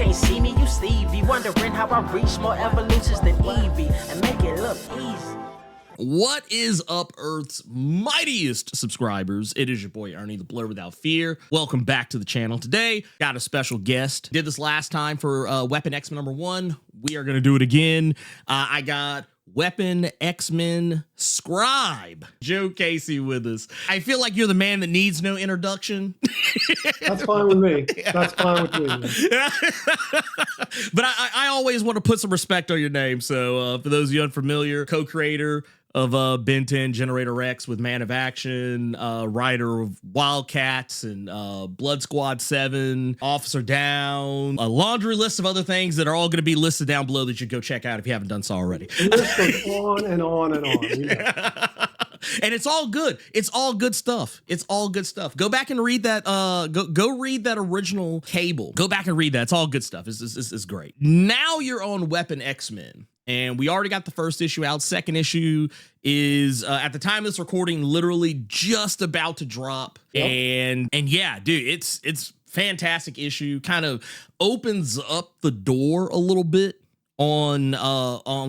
can't see me, you Stevie. Wondering how I reach more evolutions than Eevee and make it look easy. What is up, Earth's mightiest subscribers? It is your boy Ernie, the Blerd without fear. Welcome back to the channel. Today, got a special guest. Did this last time for Weapon X-Men #1. We are going to do it again. I got Weapon X-Men Scribe, Joe Casey, with us. I feel like you're the man that needs no introduction. That's fine with me. That's fine with me. But I always want to put some respect on your name. So for those of you unfamiliar, co-creator of Ben 10 Generator X with Man of Action, writer of Wildcats and Blood Squad 7, Officer Down, a laundry list of other things that are all going to be listed down below that you go check out if you haven't done so already. The list goes on and on and on. And it's all good. It's all good stuff. It's all good stuff. Go back and read that. Go read that original Cable. Go back and read that. It's all good stuff. It's great. Now you're on Weapon X-Men. And we already got the first issue out. Second issue is at the time of this recording, literally just about to drop. Yep. And yeah, dude, it's fantastic issue. Kind of opens up the door a little bit on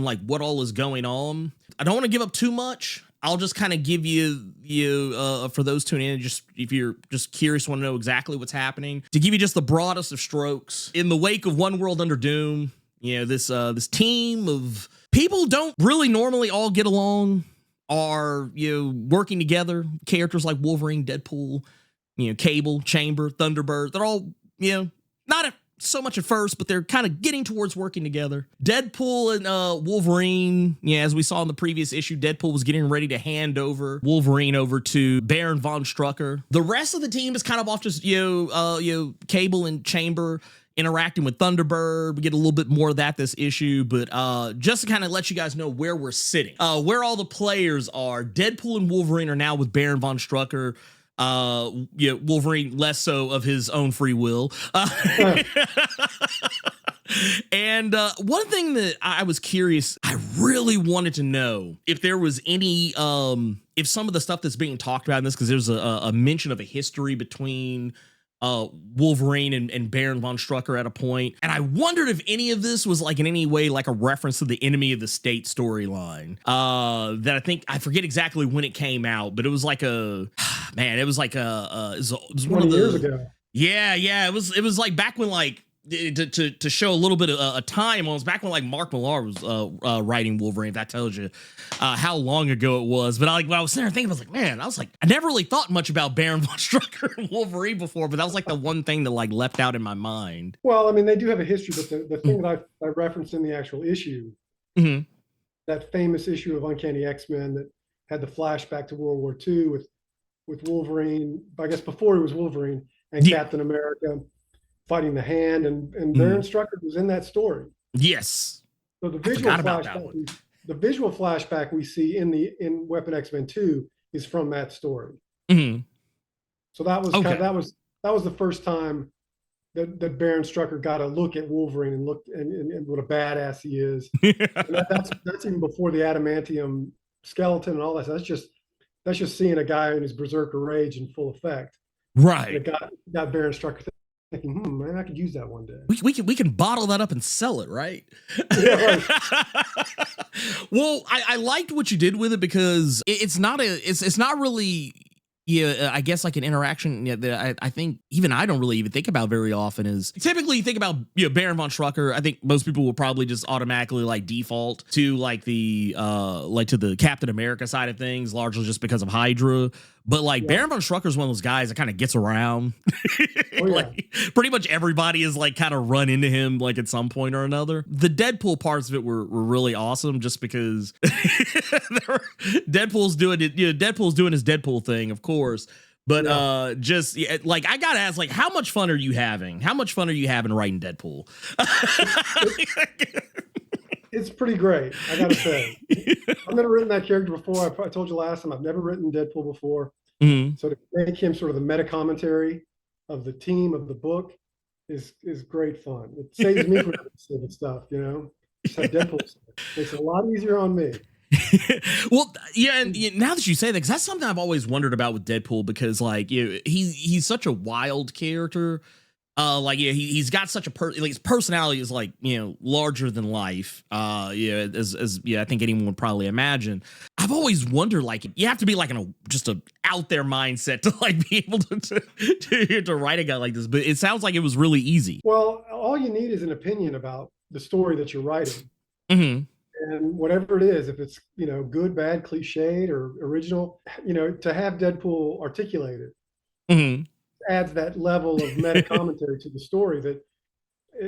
like what all is going on. I don't want to give up too much. I'll just kind of give you for those tuning in, just if you're just curious, want to know exactly what's happening, to give you just the broadest of strokes. In the wake of One World Under Doom, you know, this team of people don't really normally all get along, are, you know, working together. Characters like Wolverine, Deadpool, you know, Cable, Chamber, Thunderbird, they're all, you know, not so much at first, but they're kind of getting towards working together. Deadpool and Wolverine, yeah, as we saw in the previous issue, Deadpool was getting ready to hand over Wolverine over to Baron von Strucker. The rest of the team is kind of off, just Cable and Chamber interacting with Thunderbird. We get a little bit more of that this issue, but just to kind of let you guys know where we're sitting, where all the players are. Deadpool and Wolverine are now with Baron von Strucker. Wolverine less so of his own free will. And one thing that I was curious, I really wanted to know if there was any, if some of the stuff that's being talked about in this, because there's a mention of a history between Wolverine and Baron von Strucker at a point. And I wondered if any of this was like in any way like a reference to the Enemy of the State storyline. That I think, I forget exactly when it came out, but it was like it was one of the years ago. Yeah. It was like back when, like, to show a little bit of a time, it was back when like Mark Millar was writing Wolverine, if that tells you how long ago it was. But when I was sitting there thinking, I was like, I never really thought much about Baron von Strucker and Wolverine before, but that was like the one thing that like leapt out in my mind. Well, I mean, they do have a history, but the thing that I referenced in the actual issue, that famous issue of Uncanny X-Men that had the flashback to World War II with Wolverine, I guess before it was Wolverine, and Captain America fighting the Hand, and Baron Strucker was in that story. Yes. So the visual flashback we see in Weapon X-Men 2 is from that story. So that was that was the first time that Baron Strucker got a look at Wolverine and looked and what a badass he is. And that's even before the adamantium skeleton and all that. So that's just seeing a guy in his berserker rage in full effect. Right. And it got Baron Strucker thinking, man, I could use that one day. We can bottle that up and sell it, right? Yeah, right. Well, I liked what you did with it, because it's not really, I guess like an interaction that I think even I don't really even think about very often. Is typically you think about, Baron von Strucker. I think most people will probably just automatically like default to like the to the Captain America side of things, largely just because of Hydra. But like Baron von Strucker is one of those guys that kind of gets around. Like pretty much everybody is like kind of run into him like at some point or another. The Deadpool parts of it were really awesome, just because Deadpool's doing it. Deadpool's doing his Deadpool thing, of course. But like I gotta ask, like, how much fun are you having? How much fun are you having writing Deadpool? It's pretty great, I gotta say. I've never written that character before. I told you last time, I've never written Deadpool before. So to make him sort of the meta commentary of the team of the book is great fun. It saves me from stupid stuff, Just have Deadpool stuff. Makes it a lot easier on me. Well, yeah, and now that you say that, because that's something I've always wondered about with Deadpool, because like he's such a wild character. Like yeah, he's got such a like, his personality is like, you know, larger than life. Yeah, as yeah, I think anyone would probably imagine. I've always wondered, like, you have to be like in a just a out there mindset to like be able to write a guy like this. But it sounds like it was really easy. Well, all you need is an opinion about the story that you're writing. Mm-hmm. And whatever it is, if it's, you know, good, bad, cliched, or original, you know, to have Deadpool articulated Mm-hmm. adds that level of meta commentary to the story that,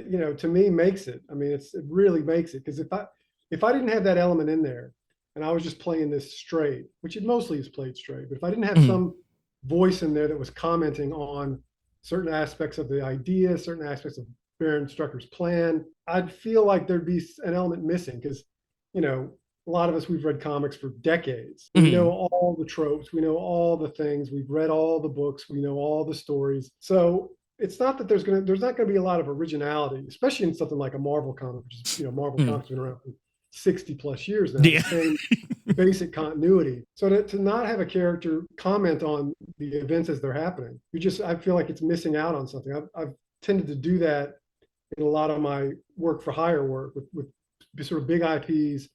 you know, to me makes it. I mean, it really makes it, because if I didn't have that element in there and I was just playing this straight, which it mostly is played straight, but if I didn't have Mm-hmm. some voice in there that was commenting on certain aspects of the idea, certain aspects of Baron Strucker's plan, I'd feel like there'd be an element missing, because, you know, a lot of us, we've read comics for decades. We know all the tropes. We know all the things. We've read all the books. We know all the stories. So it's not that there's not going to be a lot of originality, especially in something like a Marvel comic, which is, you know, Marvel comics have been around for 60 plus years now. Yeah. The same basic continuity. So to not have a character comment on the events as they're happening, I feel like it's missing out on something. I've tended to do that in a lot of my work for hire work with sort of big IPs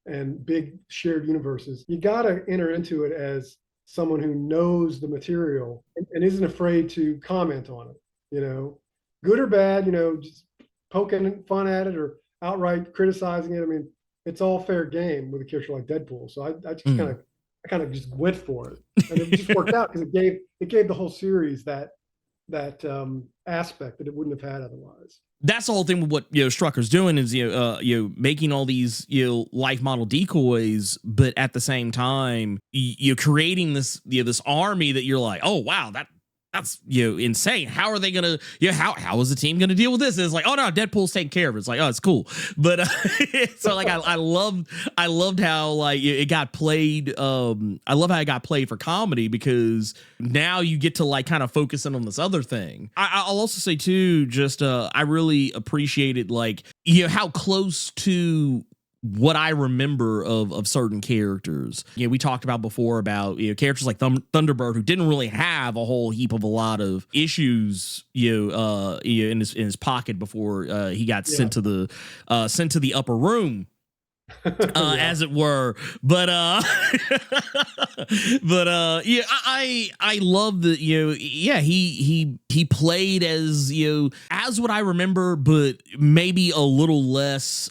and big shared universes. You got to enter into it as someone who knows the material and isn't afraid to comment on it, you know, good or bad, you know, just poking fun at it or outright criticizing it. I mean, it's all fair game with a character like Deadpool. So I just kind of just went for it, and it just worked out because it gave the whole series that aspect that it wouldn't have had otherwise. That's the whole thing with what, you know, Strucker's doing is, you know, making all these, you know, life model decoys, but at the same time, you're creating this, you know, this army that you're like, oh wow, that's, you know, insane. How are they gonna, you know, how is the team gonna deal with this? And it's like, oh no, Deadpool's taking care of it. It's like, oh, it's cool. But so like I loved how like it got played. I love how it got played for comedy, because now you get to like kind of focus in on this other thing. I'll also say too, just I really appreciated, like, you know, how close to what I remember of certain characters. You know, we talked about before about, you know, characters like Thunderbird, who didn't really have a whole heap of a lot of issues, you know, in his pocket before he got sent to the upper room. As it were, but yeah, I love that, you know, yeah, he played as, you know, as what I remember, but maybe a little less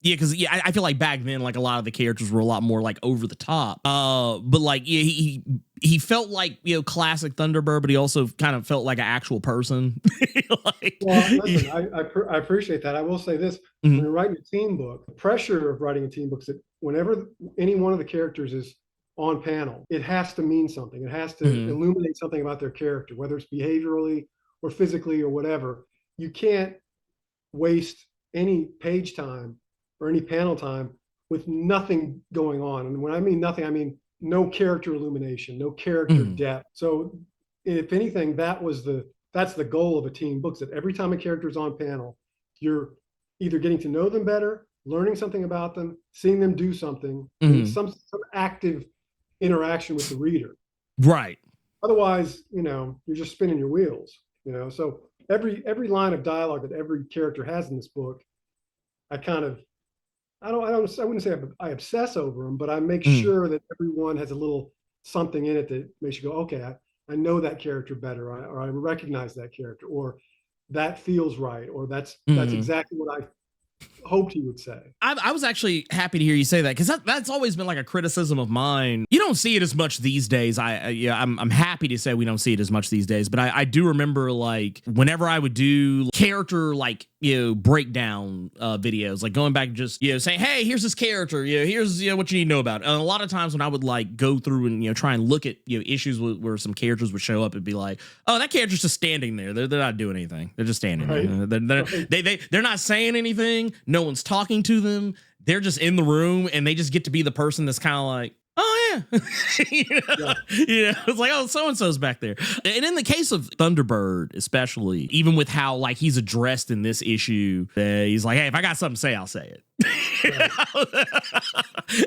yeah, because yeah, I feel like back then, like, a lot of the characters were a lot more like over the top. But like, yeah, he felt like, you know, classic Thunderbird, but he also kind of felt like an actual person. Like, well, listen, I appreciate that. I will say this: when you're writing a team book, the pressure of writing a team book is that whenever any one of the characters is on panel, it has to mean something. It has to illuminate something about their character, whether it's behaviorally or physically or whatever. You can't waste any page time or any panel time with nothing going on. And when I mean nothing, I mean no character illumination, no character depth. So if anything, that's the goal of a team book, that every time a character is on panel, you're either getting to know them better, learning something about them, seeing them do something, some active interaction with the reader. Right. Otherwise, you know, you're just spinning your wheels, you know. So every line of dialogue that every character has in this book, I wouldn't say I obsess over them, but I make sure that everyone has a little something in it that makes you go, okay, I know that character better, or I recognize that character, or that feels right, or that's exactly what I hoped he would say. I was actually happy to hear you say that, because that's always been like a criticism of mine. You don't see it as much these days. I'm happy to say we don't see it as much these days, but I do remember, like, whenever I would do character, like, you know, breakdown videos, like going back and just, you know, saying, hey, here's this character, you know, here's, you know, what you need to know about it. And a lot of times when I would like go through and, you know, try and look at, you know, issues where some characters would show up and be like, oh, that character's just standing there. They're not doing anything. They're just standing there. They're not saying anything. No one's talking to them. They're just in the room, and they just get to be the person that's kind of like, oh yeah. You know, it's like, oh, so-and-so's back there. And in the case of Thunderbird, especially, even with how like he's addressed in this issue, he's like, hey, if I got something to say, I'll say it.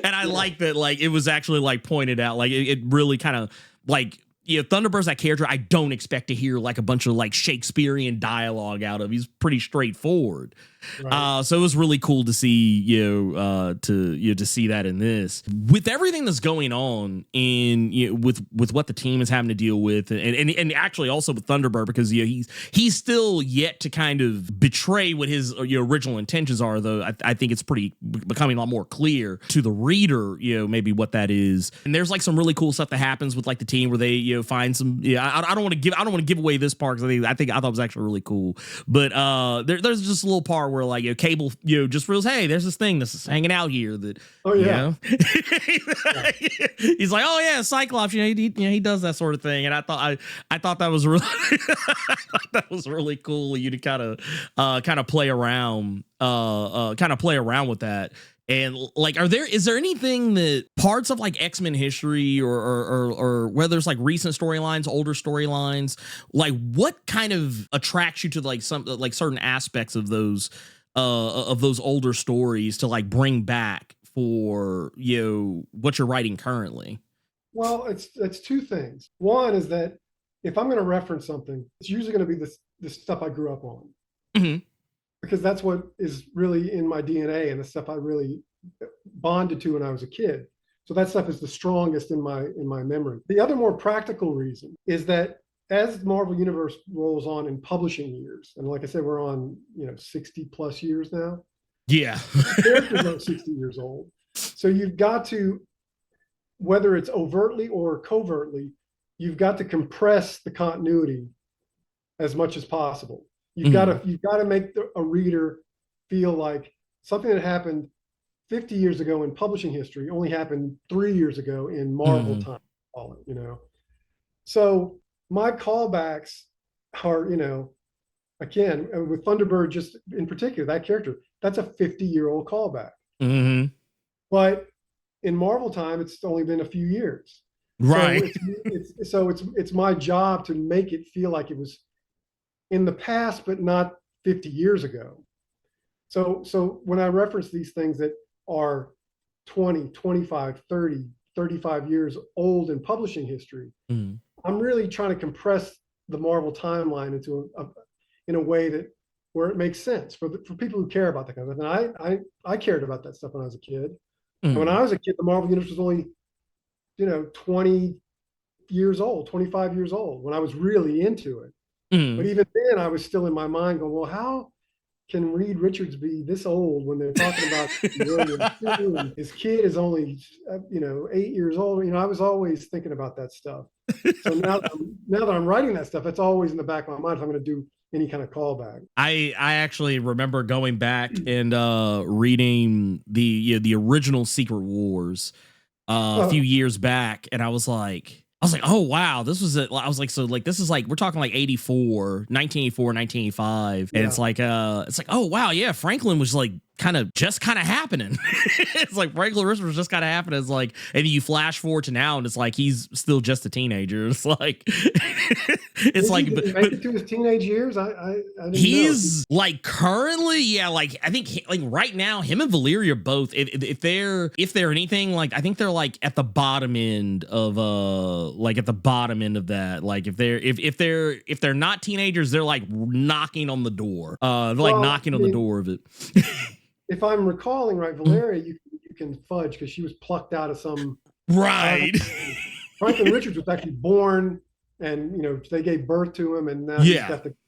And I like that, like, it was actually like pointed out, like it really kind of like Thunderbird's that character I don't expect to hear like a bunch of like Shakespearean dialogue out of. He's pretty straightforward. Right. So it was really cool to see, to see that in this, with everything that's going on in, with what the team is having to deal with, and actually also with Thunderbird, because he's still yet to kind of betray what his original intentions are. Though I think it's becoming a lot more clear to the reader, maybe what that is. And there's like some really cool stuff that happens with like the team where they find some. I don't want to give away this part, because I thought it was actually really cool. But there's just a little part where like Cable just realizes, hey, there's this thing that's hanging out here that he's like, oh yeah, Cyclops, he does that sort of thing. And I thought that was really really cool, you to kind of play around with that. And like, is there anything that parts of like X-Men history or whether it's like recent storylines, older storylines, like what kind of attracts you to like some like certain aspects of those older stories to like bring back for what you're writing currently? Well, it's two things. One is that if I'm going to reference something, it's usually going to be the stuff I grew up on. Mm-hmm. Because that's what is really in my DNA and the stuff I really bonded to when I was a kid. So that stuff is the strongest in my memory. The other more practical reason is that as the Marvel Universe rolls on in publishing years, and like I said, we're on 60 plus years now. Yeah. Characters are 60 years old. So you've got to, whether it's overtly or covertly, you've got to compress the continuity as much as possible. You've got to make a reader feel like something that happened 50 years ago in publishing history only happened 3 years ago in Marvel time. So my callbacks are, again, with Thunderbird, just in particular, that character, that's a 50-year-old callback. Mm-hmm. But in Marvel time, it's only been a few years. Right. So it's my job to make it feel like it was in the past, but not 50 years ago. So when I reference these things that are 20, 25, 30, 35 years old in publishing history, I'm really trying to compress the Marvel timeline into in a way where it makes sense for people who care about that kind of stuff. And I cared about that stuff when I was a kid. And when I was a kid, the Marvel Universe was only, 20 years old, 25 years old when I was really into it. But even then, I was still in my mind going, well, how can Reed Richards be this old when they're talking about William and his kid is only, 8 years old? I was always thinking about that stuff. So now that I'm writing that stuff, it's always in the back of my mind if I'm going to do any kind of callback. I actually remember going back and reading the original Secret Wars a few years back, and I was like, oh wow, this was it. I was like, so like this is like we're talking like 1984, 1985, and it's like oh wow, yeah, Franklin was like kind of happening. It's like Franklin Richards was just kind of happening. It's like, and you flash forward to now, and it's like he's still just a teenager. It's like it's like make it to his teenage years. I didn't he's know. Like currently, like I think like right now, him and Valeria are both. If they're anything, like I think they're like at the bottom end of that. Like if they're not teenagers, they're like knocking on the door. They're like knocking on the door of it. If I'm recalling right, Valeria, you can fudge because she was plucked out of some right. Franklin Richards was actually born, and they gave birth to him, and now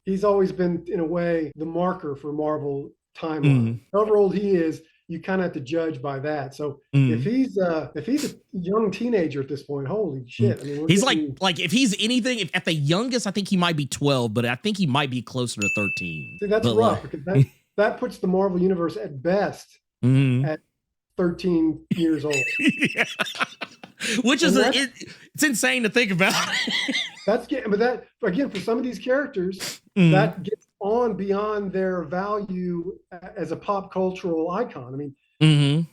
he's always been in a way the marker for Marvel timeline. However old he is, you kind of have to judge by that. So if he's a young teenager at this point, holy shit! I mean, he's like if he's anything, if at the youngest, I think he might be 12, but I think he might be closer to 13. See, that's rough because that puts the Marvel Universe at best at 13 years old. Yeah. Which is it's insane to think about. But that again, for some of these characters, that gets on beyond their value as a pop cultural icon. I mean,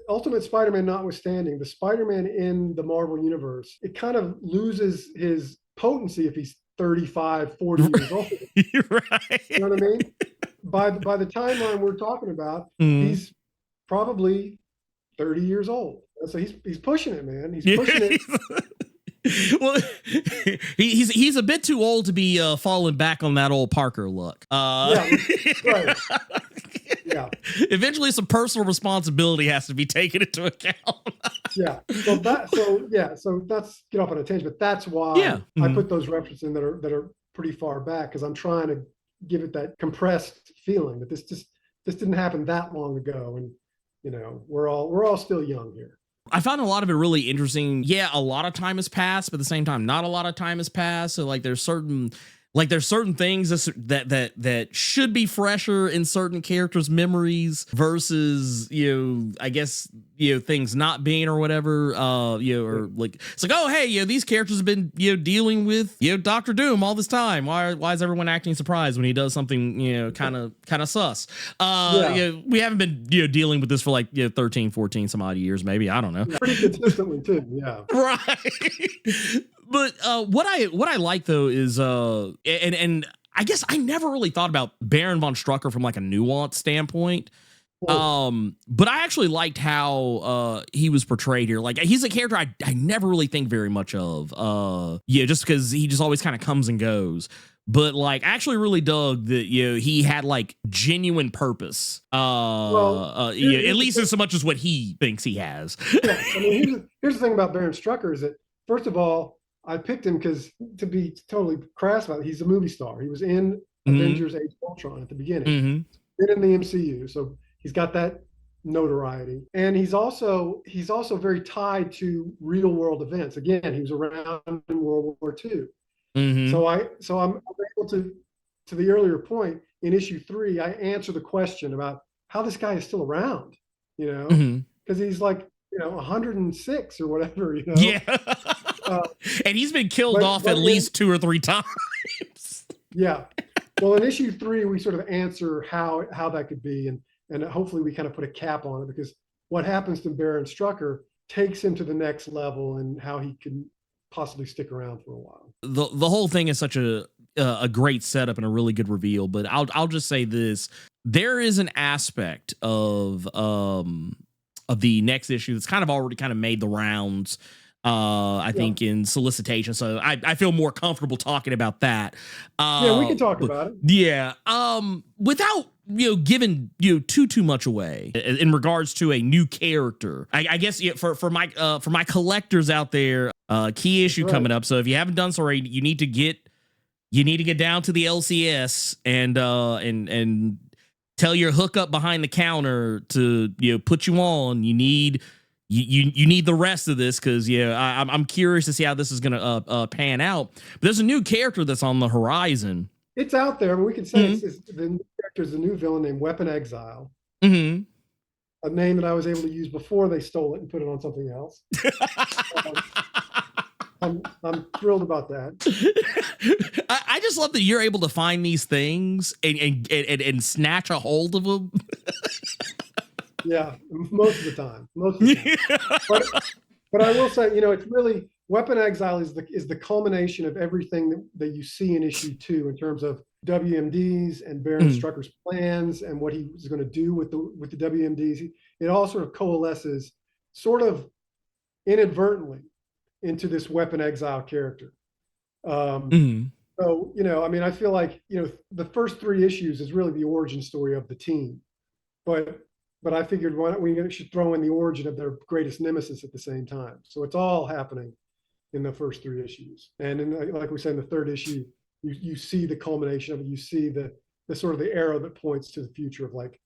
Ultimate Spider-Man notwithstanding, the Spider-Man in the Marvel Universe, it kind of loses his potency if he's 35, 40 years old. Right. You know what I mean? By the timeline we're talking about, he's probably 30 years old. So he's pushing it, man. He's pushing it. Well, he's a bit too old to be falling back on that old Parker look. Yeah, right. Yeah. Eventually, some personal responsibility has to be taken into account. Yeah. So that's get off on a tangent, but that's why I put those references in that are pretty far back, because I'm trying to give it that compressed feeling that this didn't happen that long ago, and we're all still young here. I found a lot of it really interesting. Yeah, a lot of time has passed, but at the same time, not a lot of time has passed. So like there's certain things that should be fresher in certain characters' memories versus, I guess, things not being or whatever, or like, it's like, oh, hey, these characters have been, dealing with, Dr. Doom all this time. Why is everyone acting surprised when he does something, kind of sus? We haven't been, dealing with this for like, 13, 14 some odd years, maybe. I don't know. Pretty consistently too. Yeah. Right. But what I like though is and I guess I never really thought about Baron von Strucker from like a nuance standpoint. But I actually liked how he was portrayed here. Like he's a character I never really think very much of. Just because he just always kind of comes and goes. But like I actually really dug that he had like genuine purpose. At least as much as what he thinks he has. Yeah, I mean, here's the thing about Baron Strucker is that, first of all, I picked him because, to be totally crass about it, he's a movie star. He was in Avengers Age of Ultron at the beginning. Been in the MCU, so he's got that notoriety. And he's also very tied to real world events. Again, he was around in World War II. So I'm able to the earlier point in issue 3, I answer the question about how this guy is still around, because he's like 106 or whatever, Yeah. And he's been killed off at least 2 or 3 times. Yeah. Well, in issue 3, we sort of answer how that could be, and hopefully we kind of put a cap on it, because what happens to Baron Strucker takes him to the next level and how he can possibly stick around for a while. The whole thing is such a great setup and a really good reveal, but I'll just say this: there is an aspect of the next issue that's kind of already kind of made the rounds. I think in solicitation, so I feel more comfortable talking about that. We can talk about it. Yeah. Without giving too much away in regards to a new character. I guess for my collectors out there, key issue coming up. So if you haven't done so already, you need to get down to the LCS and tell your hookup behind the counter to put you on. You need the rest of this, because I'm curious to see how this is gonna pan out. But there's a new character that's on the horizon. It's out there. We can say the new character is a new villain named Weapon Exile. A name that I was able to use before they stole it and put it on something else. I'm thrilled about that. I just love that you're able to find these things and snatch a hold of them. Yeah, most of the time. But I will say, it's really, Weapon Exile is the culmination of everything that you see in issue 2 in terms of WMDs and Baron Strucker's plans and what he was going to do with the WMDs. It all sort of coalesces, sort of inadvertently, into this Weapon Exile character. So, I feel like, the first 3 issues is really the origin story of the team. But I figured we should throw in the origin of their greatest nemesis at the same time. So it's all happening in the first 3 issues. And like we said, in the 3rd issue, you see the culmination of it. You see the sort of the arrow that points to the future of like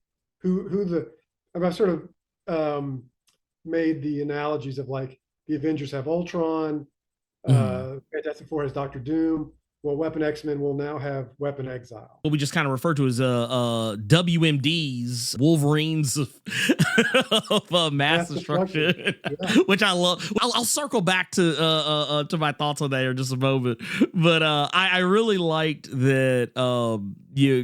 I've sort of made the analogies of like the Avengers have Ultron, Fantastic Four has Dr. Doom. Well, Weapon X-Men will now have Weapon Exile. What we just kind of refer to as WMDs, Wolverines of mass destruction, which I love. I'll circle back to my thoughts on that here in just a moment. But I really liked that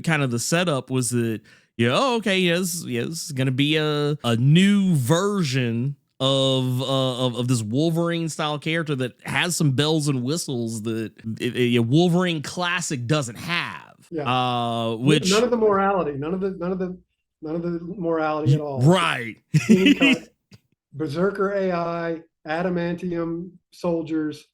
kind of the setup was that this is going to be a new version of this Wolverine style character that has some bells and whistles that Wolverine classic doesn't have. Yeah. Which none of the morality at all. Right. Berserker AI, adamantium soldiers,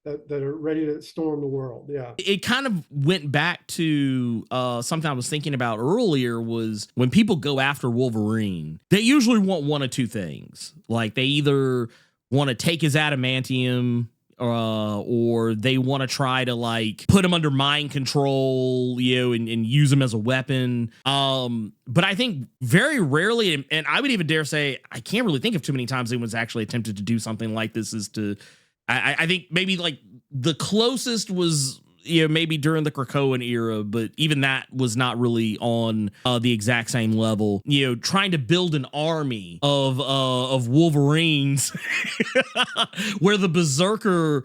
that are ready to storm the world. Yeah. It kind of went back to something I was thinking about earlier, was when people go after Wolverine, they usually want one of two things. Like they either want to take his adamantium, or they want to try to like put him under mind control, and use him as a weapon. But I think very rarely, and I would even dare say, I can't really think of too many times anyone's actually attempted to do something like this, is to, I think maybe like the closest was, maybe during the Krakoan era, but even that was not really on the exact same level. Trying to build an army of Wolverines where the berserker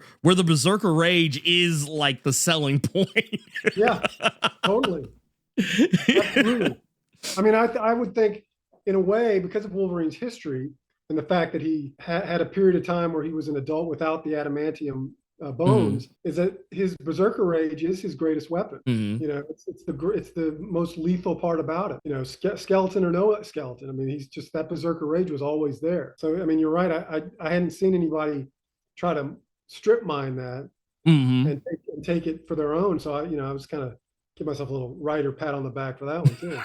rage is like the selling point. Yeah, totally. Absolutely. I mean, I would think in a way, because of Wolverine's history and the fact that he had a period of time where he was an adult without the adamantium bones, is that his berserker rage is his greatest weapon. It's the most lethal part about it. Skeleton or no skeleton, I mean, he's just, that berserker rage was always there. So I mean, you're right, I hadn't seen anybody try to strip mine that and take it for their own. So I was kind of give myself a little writer pat on the back for that one too.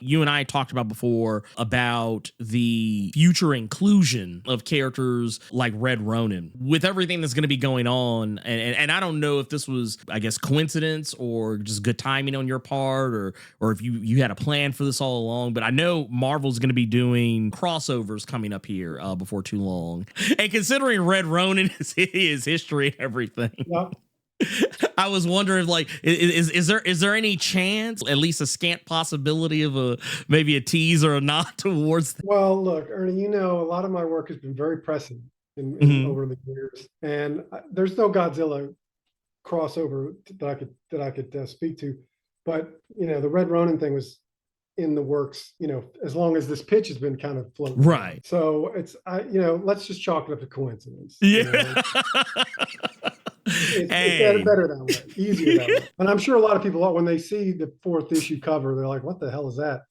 You and I talked about before about the future inclusion of characters like Red Ronin with everything that's going to be going on. And I don't know if this was, I guess, coincidence or just good timing on your part, or if you had a plan for this all along. But I know Marvel's going to be doing crossovers coming up here before too long. And considering Red Ronin is his history and everything. Yep. I was wondering, like, is there any chance, at least a scant possibility of maybe a tease or a nod towards that? Well, look, Ernie, a lot of my work has been very pressing over the years, and there's no Godzilla crossover that I could speak to, but the Red Ronin thing was in the works, as long as this pitch has been kind of floating. Right. So it's let's just chalk it up to coincidence. Yeah. It's better that way, easier that way. And I'm sure a lot of people, when they see the 4th issue cover, they're like, what the hell is that?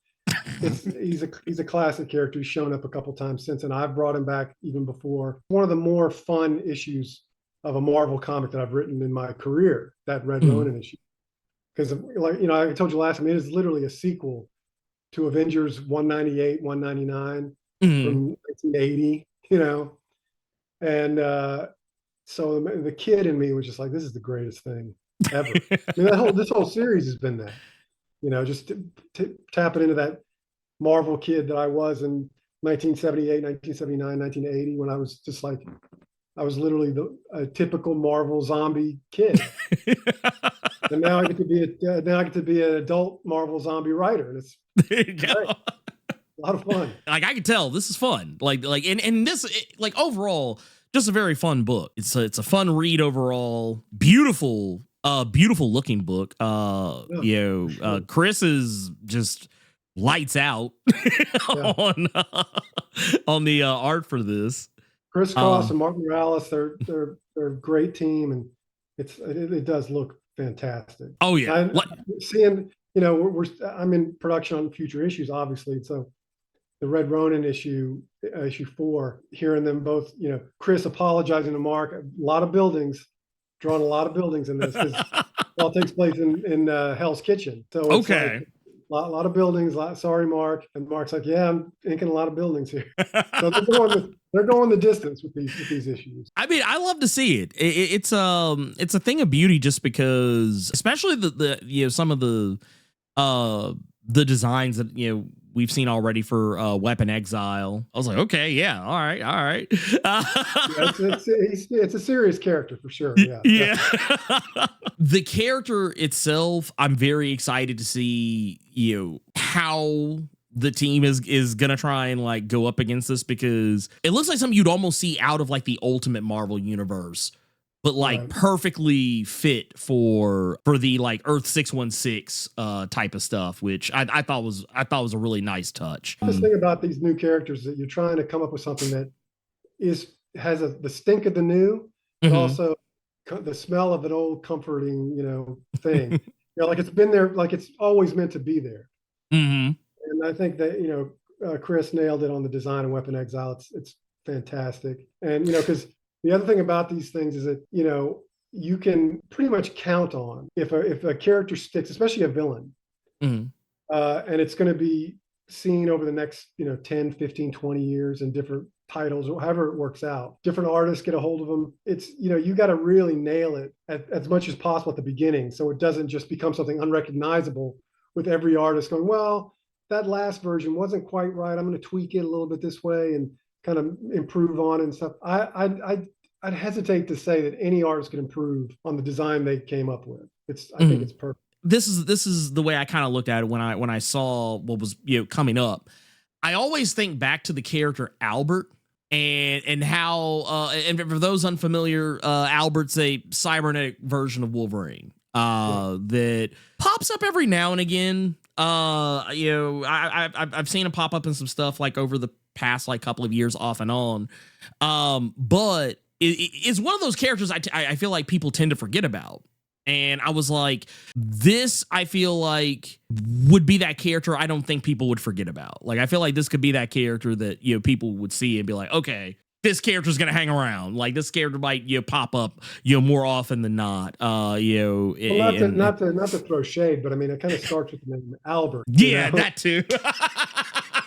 He's a classic character. He's shown up a couple times since, and I've brought him back even before. One of the more fun issues of a Marvel comic that I've written in my career, that Red Ronin issue. Because I told you last time, it is literally a sequel to Avengers 198, 199 from 1980, and so the kid in me was just like, this is the greatest thing ever. I mean, this whole series has been that, just tapping into that Marvel kid that I was in 1978, 1979, 1980, when I was just like, I was literally a typical Marvel zombie kid. And now I get to be an adult Marvel zombie writer, and it's great. A lot of fun. Like, I can tell this is fun. And this, overall, just a very fun book. It's a fun read overall. Beautiful looking book. Chris is just lights out on the art for this. Chris Cross and Mark Morales, they're a great team, and it does look fantastic. Oh yeah, seeing I'm in production on future issues, obviously, so the Red Ronin issue 4, hearing them both, Chris apologizing to Mark, a lot of buildings, drawing a lot of buildings in this, because it all takes place in Hell's Kitchen. So it's okay. Like a lot of buildings. Sorry, Mark. And Mark's like, yeah, I'm inking a lot of buildings here. So they're going the distance with these issues. I mean, I love to see it. It's a thing of beauty, just because, especially the some of the designs that we've seen already for Weapon Exile. I was like, okay, yeah, all right. It's a serious character for sure. Yeah. The character itself, I'm very excited to see how the team is gonna try and like go up against this, because it looks like something you'd almost see out of like the Ultimate Marvel universe, but like perfectly fit for the like Earth 616 type of stuff, which I thought was a really nice touch. The thing about these new characters is that you're trying to come up with something that has the stink of the new, but also the smell of an old comforting, thing. Like it's been there, like it's always meant to be there. And I think that Chris nailed it on the design of Weapon Exile. It's fantastic, and because The other thing about these things is that, you can pretty much count on if a character sticks, especially a villain, Mhm. and it's going to be seen over the next, 10, 15, 20 years in different titles or however it works out. Different artists get a hold of them. It's, you got to really nail it as much as possible at the beginning, so it doesn't just become something unrecognizable with every artist going, well, that last version wasn't quite right. I'm going to tweak it a little bit this way and kind of improve on it and stuff. I'd hesitate to say that any artist can improve on the design they came up with. I think it's perfect. This is the way I kind of looked at it when I saw what was coming up. I always think back to the character Albert and how and for those unfamiliar, Albert's a cybernetic version of Wolverine that pops up every now and again. I've seen him pop up in some stuff like over the past like couple of years off and on, but it's one of those characters I feel like people tend to forget about. And I was like, this, I feel like would be that character I don't think people would forget about. Like, I feel like this could be that character that, people would see and be like, okay, this character's going to hang around. Like, this character might, pop up, more often than not. Well, not to throw shade, but I mean, it kind of starts with the name Albert. Yeah, that too.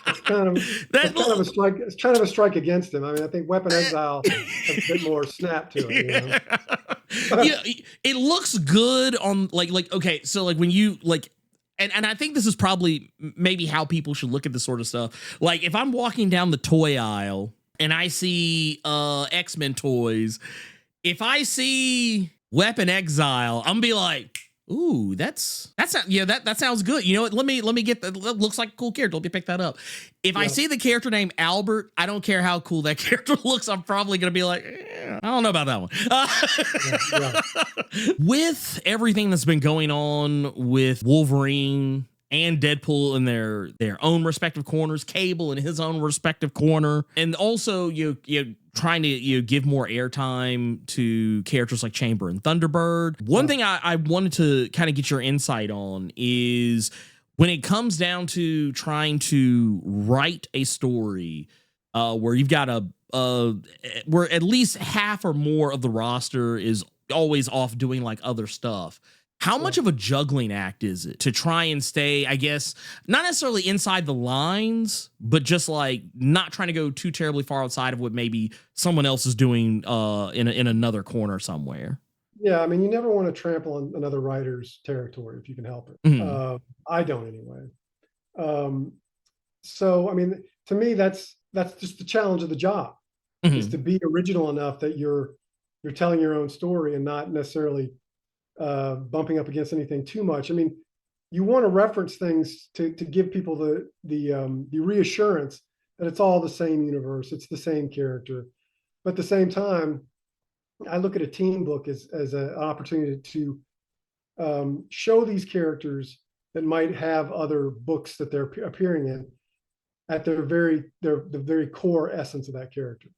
It's kind of a strike. It's kind of a strike against him. I mean, I think Weapon Exile has a bit more snap to it. It looks good on like okay, so like when you like, and I think this is probably maybe how people should look at this sort of stuff. Like if I'm walking down the toy aisle and I see X-Men toys, if I see Weapon Exile, I'm gonna be like, ooh, that sounds good. You know what? Let me get that. Looks like a cool character. Let me pick that up. If I see the character named Albert, I don't care how cool that character looks. I'm probably gonna be like, I don't know about that one. With everything that's been going on with Wolverine and Deadpool in their own respective corners, Cable in his own respective corner, and also you trying to give more airtime to characters like Chamber and Thunderbird. One thing I wanted to kind of get your insight on is when it comes down to trying to write a story where you've got where at least half or more of the roster is always off doing like other stuff. How much of a juggling act is it to try and stay, I guess, not necessarily inside the lines, but just like not trying to go too terribly far outside of what maybe someone else is doing in another corner somewhere? Yeah, I mean, you never want to trample on another writer's territory if you can help it. Mm-hmm. I don't anyway. So, I mean, to me, that's just the challenge of the job, is to be original enough that you're telling your own story and not necessarily bumping up against anything too much. I mean, you want to reference things to give people the reassurance that it's all the same universe, it's the same character. But at the same time, I look at a team book as an opportunity to show these characters that might have other books that they're appearing in at the very core essence of that character,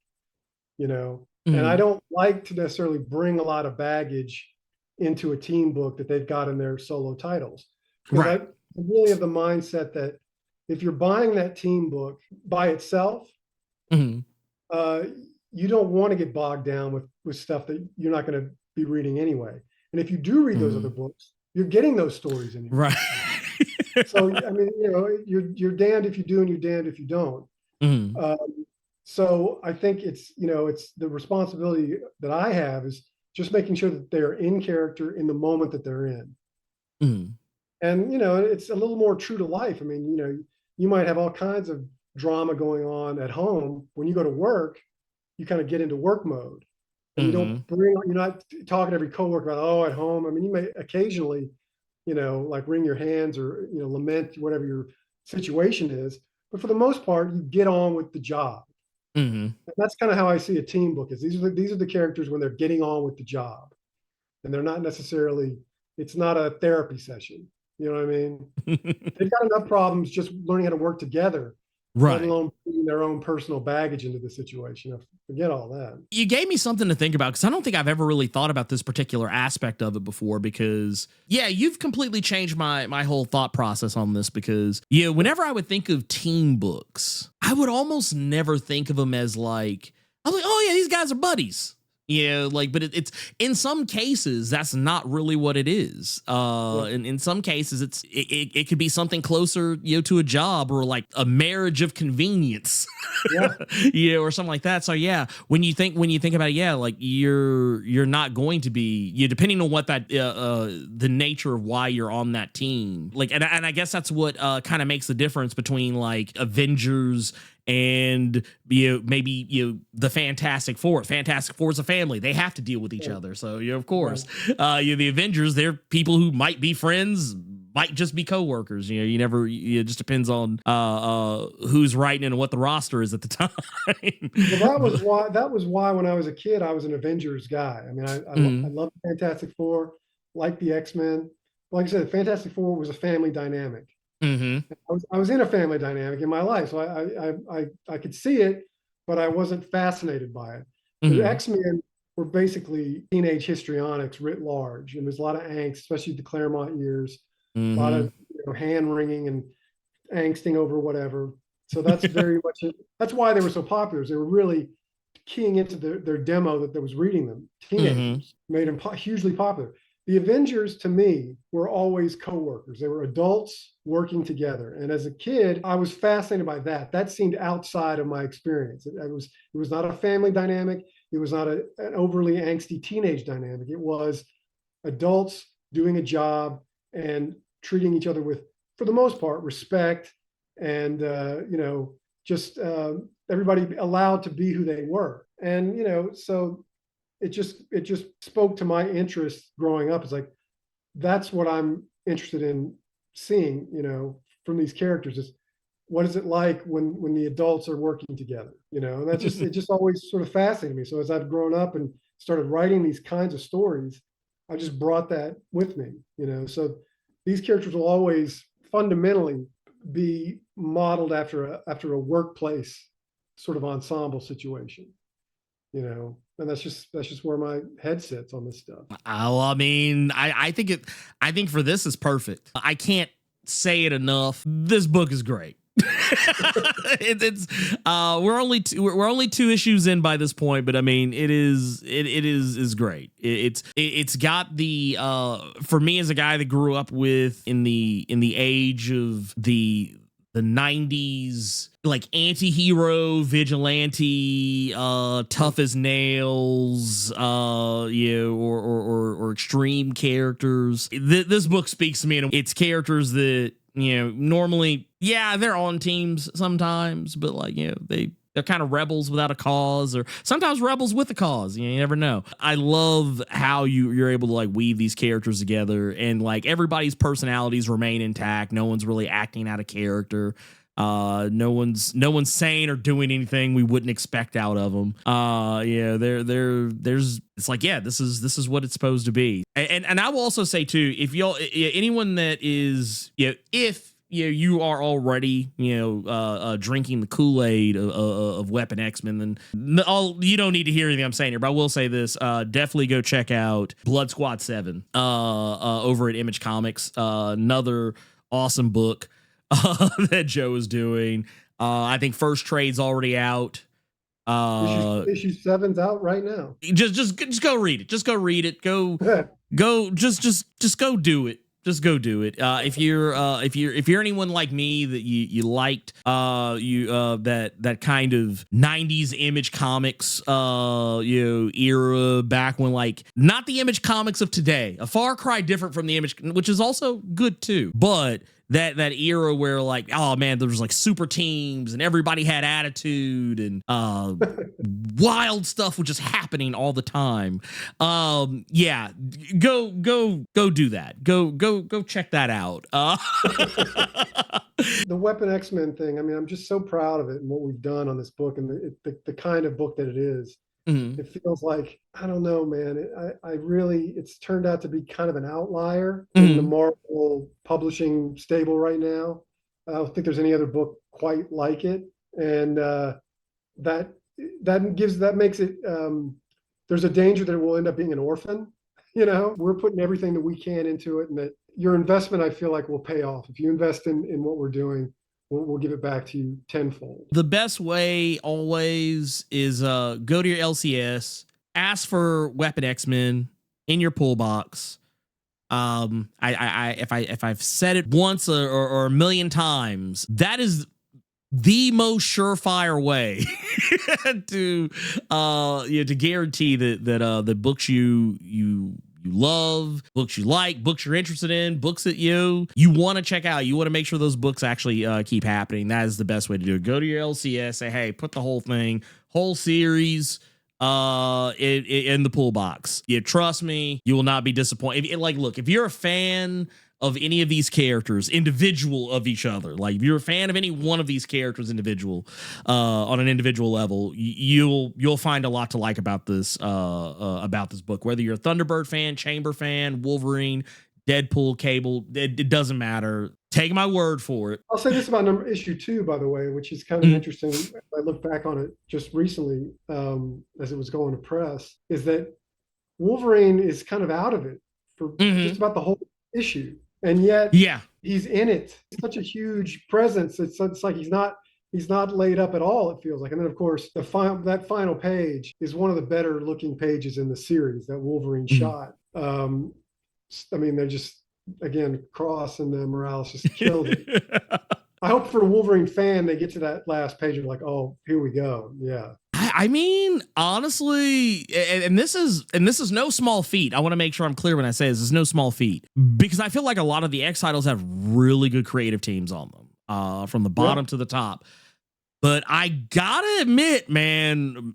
And I don't like to necessarily bring a lot of baggage into a team book that they've got in their solo titles. Right. I really have the mindset that if you're buying that team book by itself, you don't want to get bogged down with stuff that you're not going to be reading anyway. And if you do read those other books, you're getting those stories anyway. Right. So, I mean, you're damned if you do and you're damned if you don't. So I think it's the responsibility that I have is just making sure that they're in character in the moment that they're in. And, it's a little more true to life. I mean, you might have all kinds of drama going on at home. When you go to work, you kind of get into work mode. And you're not talking to every coworker about, at home. I mean, you may occasionally, like wring your hands or, lament whatever your situation is. But for the most part, you get on with the job. And that's kind of how I see a team book is these are the characters when they're getting on with the job, and they're not necessarily, it's not a therapy session. You know what I mean? They've got enough problems just learning how to work together, right? Let alone putting their own personal baggage into the situation. Forget all that. You gave me something to think about because I don't think I've ever really thought about this particular aspect of it before. Because you've completely changed my whole thought process on this. Because whenever I would think of team books, I would almost never think of them as like, I was like, oh yeah, these guys are buddies. Like, but it's in some cases that's not really what it is. In some cases it could be something closer, to a job or like a marriage of convenience, or something like that. So when you think about it, like you're not going to be, depending on what that the nature of why you're on that team, like, and I guess that's what kind of makes the difference between like Avengers and maybe the Fantastic Four. Fantastic Four is a family; they have to deal with each other. So of course, the Avengers, they're people who might be friends, might just be coworkers. You never. It just depends on who's writing and what the roster is at the time. Well, that was why when I was a kid, I was an Avengers guy. I mean, I love the Fantastic Four, like the X-Men. Like I said, the Fantastic Four was a family dynamic. I was in a family dynamic in my life, so I could see it, but I wasn't fascinated by it. The X-Men were basically teenage histrionics writ large, and there's a lot of angst, especially the Claremont years, a lot of hand wringing and angsting over whatever. So that's very much it. That's why they were so popular. They were really keying into their demo that was reading them. Teenagers made them hugely popular. The Avengers, to me, were always coworkers. They were adults working together. And as a kid, I was fascinated by that. That seemed outside of my experience. It was not a family dynamic. It was not an overly angsty teenage dynamic. It was adults doing a job and treating each other with, for the most part, respect and, just everybody allowed to be who they were. And, so it just spoke to my interest growing up. It's like, that's what I'm interested in seeing, from these characters, is what is it like when the adults are working together, and that's just, it just always sort of fascinated me. So as I've grown up and started writing these kinds of stories, I just brought that with me, so these characters will always fundamentally be modeled after a workplace sort of ensemble situation, and that's just where my head sits on this stuff. Oh, I mean, I think for this is perfect. I can't say it enough. This book is great. We're only 2 issues in by this point, but I mean, it is great. It's got the for me as a guy that grew up with in the age of the 90s, like anti-hero vigilante, tough as nails, or extreme characters. This book speaks to me, and it's characters that normally, they're on teams sometimes, but like they're kind of rebels without a cause, or sometimes rebels with a cause. You never know. I love how you're able to like weave these characters together, and like everybody's personalities remain intact. No one's really acting out of character. No one's saying or doing anything we wouldn't expect out of them. There's it's like, this is what it's supposed to be. And I will also say too, if anyone that is, if you are already, drinking the Kool-Aid of Weapon X-Men, then you don't need to hear anything I'm saying here, but I will say this, definitely go check out Blood Squad 7 over at Image Comics. Another awesome book that Joe is doing. I think first trade's already out. Issue 7's out right now. Just go read it. Just go read it. Go just go do it. Just go do it. If you're anyone like me that you liked that kind of 90s Image Comics era, back when, like, not the Image Comics of today, a far cry different from the Image, which is also good too, but that era where, like, oh man, there was like super teams and everybody had attitude and wild stuff was just happening all the time. Go do that. Go check that out. The Weapon X-Men thing, I mean, I'm just so proud of it and what we've done on this book, and the kind of book that it is. It feels like, I don't know, man, it's turned out to be kind of an outlier in the Marvel publishing stable right now. I don't think there's any other book quite like it. And that makes it, there's a danger that it will end up being an orphan. We're putting everything that we can into it, and that your investment, I feel like, will pay off. If you invest in what we're doing, we'll give it back to you tenfold. The best way always is go to your LCS, ask for Weapon X-Men in your pull box. If I've said it once or a million times, that is the most surefire way to to guarantee that the books you love, books you like, books you're interested in, books that you want to check out. You want to make sure those books actually keep happening. That is the best way to do it. Go to your LCS, say, hey, put the whole thing, whole series in the pull box. Yeah, trust me, you will not be disappointed. Look, if you're a fan of any of these characters, individual of each other, like if you're a fan of any one of these characters individual, on an individual level, you'll find a lot to like about this book. Whether you're a Thunderbird fan, Chamber fan, Wolverine, Deadpool, Cable, it doesn't matter. Take my word for it. I'll say this about issue 2, by the way, which is kind of interesting. I looked back on it just recently as it was going to press, is that Wolverine is kind of out of it for just about the whole issue. And yet he's in it. It's such a huge presence. It's like he's not laid up at all, it feels like. And then, of course, that final page is one of the better looking pages in the series that Wolverine shot. I mean, they're just, again, Cross and Morales just killed it. I hope for a Wolverine fan, they get to that last page and like, oh, here we go. Yeah. I mean, honestly, and this is no small feat. I want to make sure I'm clear when I say this is no small feat, because I feel like a lot of the X titles have really good creative teams on them, from the bottom to the top. But I gotta admit, man,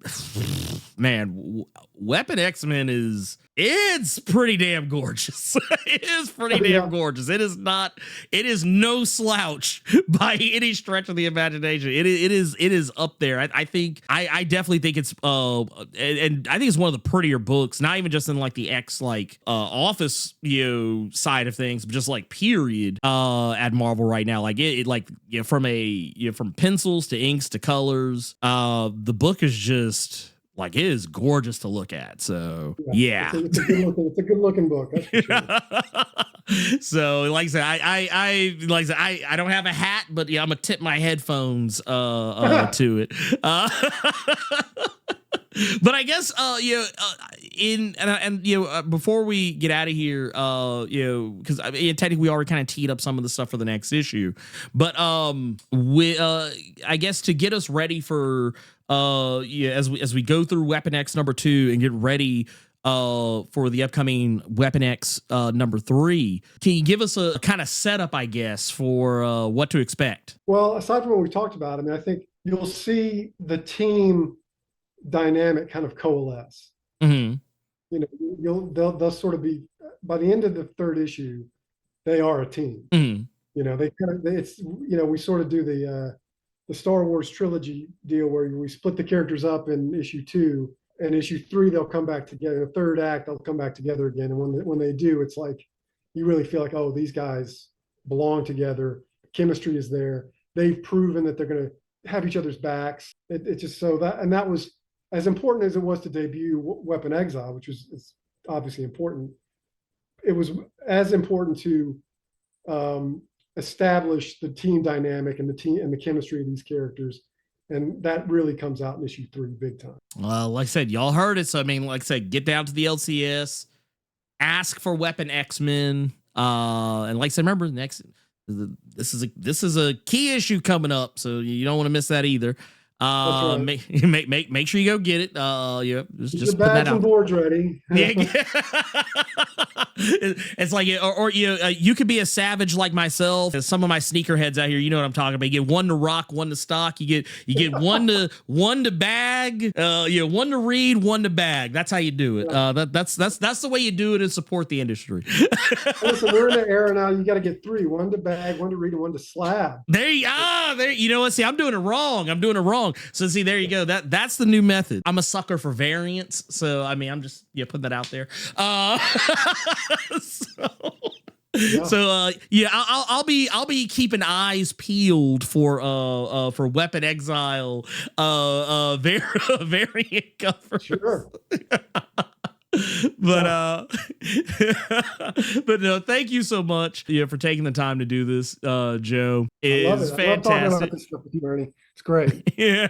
Weapon X-Men it's pretty damn gorgeous. It is pretty damn gorgeous. It is no slouch by any stretch of the imagination. It is up there. I definitely think it's and I think it's one of the prettier books, not even just in like the X office side of things, but just like period at Marvel right now. Like from pencils to inks to colors, the book is just like, it is gorgeous to look at. So yeah. It's a good looking book. That's for sure. So like I said, I don't have a hat, but yeah, I'm gonna tip my headphones to it. But I guess before we get out of here, because technically we already kind of teed up some of the stuff for the next issue, but I guess to get us ready for as we go through Weapon X #2 and get ready for the upcoming Weapon X #3, can you give us a kind of setup, I guess, for what to expect? Well, aside from what we talked about, I mean, I think you'll see the team dynamic kind of coalesce. They'll sort of be, by the end of the 3rd issue, they are a team. They kind of, it's, we sort of do the Star Wars trilogy deal where we split the characters up in issue 2, and issue 3 they'll come back together. The 3rd act they'll come back together again, and when they do, it's like you really feel like, oh, these guys belong together. Chemistry is there. They've proven that they're going to have each other's backs. It's just so that was as important as it was to debut Weapon Exile, which is obviously important. It was as important to establish the team dynamic and the chemistry of these characters, and that really comes out in issue 3 big time. Well, like I said, y'all heard it. So I mean, like I said, get down to the LCS, ask for Weapon X-Men, and like I said, remember this is a key issue coming up, so you don't want to miss that either. Right. Make sure you go get it. Just put that out. And boards ready. It's like, you could be a savage like myself. Some of my sneakerheads out here, you know what I'm talking about. You get 1 to rock, 1 to stock. You get 1 to bag. 1 to read, 1 to bag. That's how you do it. That's the way you do it and support the industry. Listen, we're in the era now. You got to get 3: 1 to bag, 1 to read, and 1 to slab. There. You know what? See, I'm doing it wrong. So see, there you go. That's the new method. I'm a sucker for variants. So I mean, I'm just putting that out there. I'll be keeping eyes peeled for Weapon Exile variant covers. Sure. But no, thank you so much for taking the time to do this, Joe. I love it. I love talking about this stuff with you, Ernie. It's great. Yeah.